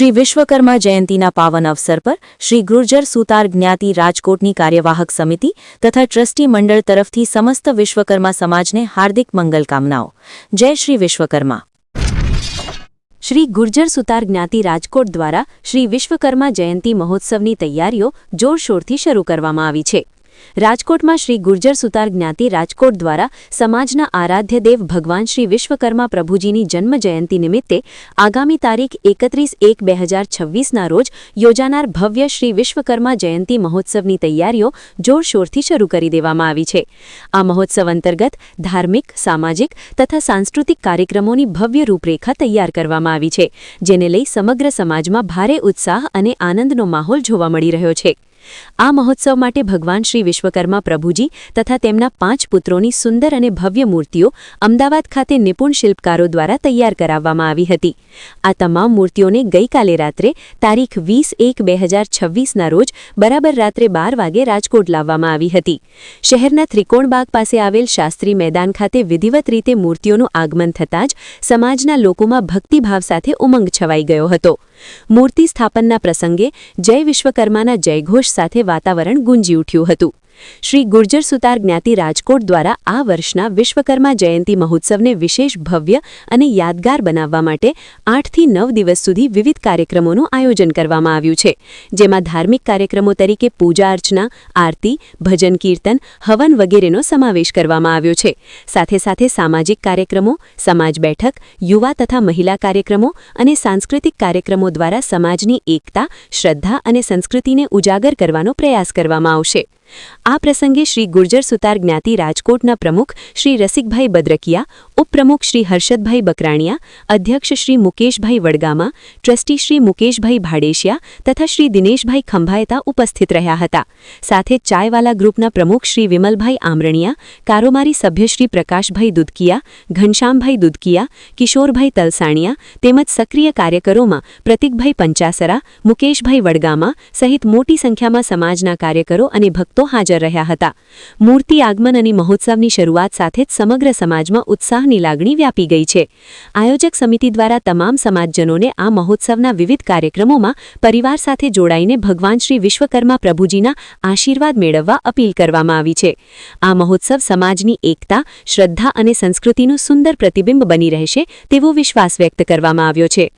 શ્રી વિશ્વકર્મા જયંતીના પાવન અવસર પર શ્રી ગુર્જર સુતાર જ્ઞાતિ રાજકોટની કાર્યવાહક સમિતિ તથા ટ્રસ્ટી મંડળ તરફથી સમસ્ત વિશ્વકર્મા સમાજને હાર્દિક મંગલકામનાઓ। જય શ્રી વિશ્વકર્મા। શ્રી ગુર્જર સુતાર જ્ઞાતિ રાજકોટ દ્વારા શ્રી વિશ્વકર્મા જયંતી મહોત્સવની તૈયારીઓ જોરશોરથી શરૂ કરવામાં આવી છે। રાજકોટમાં શ્રી ગુર્જર સુતાર જ્ઞાતિ રાજકોટ દ્વારા સમાજના આરાધ્ય દેવ ભગવાન શ્રી વિશ્વકર્મા પ્રભુજીની જન્મ જયંતિ નિમિત્તે આગામી તારીખ 31/1/2026ના રોજ યોજાનાર ભવ્ય શ્રી વિશ્વકર્મા જયંતી મહોત્સવની તૈયારીઓ જોરશોરથી શરૂ કરી દેવામાં આવી છે। આ મહોત્સવ અંતર્ગત ધાર્મિક, સામાજિક તથા સાંસ્કૃતિક કાર્યક્રમોની ભવ્ય રૂપરેખા તૈયાર કરવામાં આવી છે, જેને લઈ સમગ્ર સમાજમાં ભારે ઉત્સાહ અને આનંદનો માહોલ જોવા મળી રહ્યો છે। આ મહોત્સવ માટે ભગવાન શ્રી વિશ્વકર્મા પ્રભુજી તથા તેમના 5 પુત્રોની સુંદર અને ભવ્ય મૂર્તિઓ અમદાવાદ ખાતે નિપુણ શિલ્પકારો દ્વારા તૈયાર કરાવવામાં આવી હતી। આ તમામ મૂર્તિઓને ગઈકાલે રાત્રે તારીખ 20/1/2026ના રોજ બરાબર રાત્રે 12 વાગે રાજકોટ લાવવામાં આવી હતી। શહેરના ત્રિકોણબાગ પાસે આવેલ શાસ્ત્રી મેદાન ખાતે વિધિવત રીતે મૂર્તિઓનું આગમન થતાં જ સમાજના લોકોમાં ભક્તિભાવ સાથે ઉમંગ છવાઈ ગયો હતો। મૂર્તિ સ્થાપનના પ્રસંગે જય વિશ્વકર્માના જયઘોષ સાથે વાતાવરણ ગુંજી ઉઠ્યું હતું। શ્રી ગુર્જર સુતાર જ્ઞાતિ રાજકોટ દ્વારા આ વર્ષના વિશ્વકર્મા જયંતી મહોત્સવને વિશેષ ભવ્ય અને યાદગાર બનાવવા માટે 8 થી 9 દિવસ સુધી વિવિધ કાર્યક્રમોનું આયોજન કરવામાં આવ્યું છે, જેમાં ધાર્મિક કાર્યક્રમો તરીકે પૂજા અર્ચના, આરતી, ભજન કીર્તન, હવન વગેરેનો સમાવેશ કરવામાં આવ્યો છે। સાથે સાથે સામાજિક કાર્યક્રમો, સમાજ બેઠક, યુવા તથા મહિલા કાર્યક્રમો અને સાંસ્કૃતિક કાર્યક્રમો દ્વારા સમાજની એકતા, શ્રદ્ધા અને સંસ્કૃતિને ઉજાગર કરવાનો પ્રયાસ કરવામાં આવશે। આ પ્રસંગે શ્રી ગુર્જર સુતાર જ્ઞાતિ રાજકોટના પ્રમુખ શ્રી રસિકભાઈ બદ્રકિયા, ઉપપ્રમુખ શ્રી હર્ષદભાઈ બકરાણિયા, અધ્યક્ષ શ્રી મુકેશભાઈ વડગામા, ટ્રસ્ટી શ્રી મુકેશભાઈ ભાડેશિયા તથા શ્રી દિનેશભાઈ ખંભાયતા ઉપસ્થિત રહ્યા હતા। સાથે ચાયવાલા ગ્રુપના પ્રમુખ શ્રી વિમલભાઈ આમરણિયા, કારોબારી સભ્ય શ્રી પ્રકાશભાઈ દુધકિયા, ઘનશ્યામભાઈ દુધકિયા, કિશોરભાઈ તલસાણિયા તેમજ સક્રિય કાર્યકરોમાં પ્રતિકભાઈ પંચાસરા, મુકેશભાઈ વડગામા સહિત મોટી સંખ્યામાં સમાજના કાર્યકરો અને ભક્તો હાજર રહ્યા હતા। મૂર્તિ આગમન અને મહોત્સવની શરૂઆત સાથે જ સમગ્ર સમાજમાં ઉત્સાહની લાગણી વ્યાપી ગઈ છે। આયોજક સમિતિ દ્વારા તમામ સમાજજનોને આ મહોત્સવના વિવિધ કાર્યક્રમોમાં પરિવાર સાથે જોડાઈને ભગવાન શ્રી વિશ્વકર્મા પ્રભુજીના આશીર્વાદ મેળવવા અપીલ કરવામાં આવી છે। આ મહોત્સવ સમાજની એકતા, શ્રદ્ધા અને સંસ્કૃતિનું સુંદર પ્રતિબિંબ બની રહેશે તેવો વિશ્વાસ વ્યક્ત કરવામાં આવ્યો છે।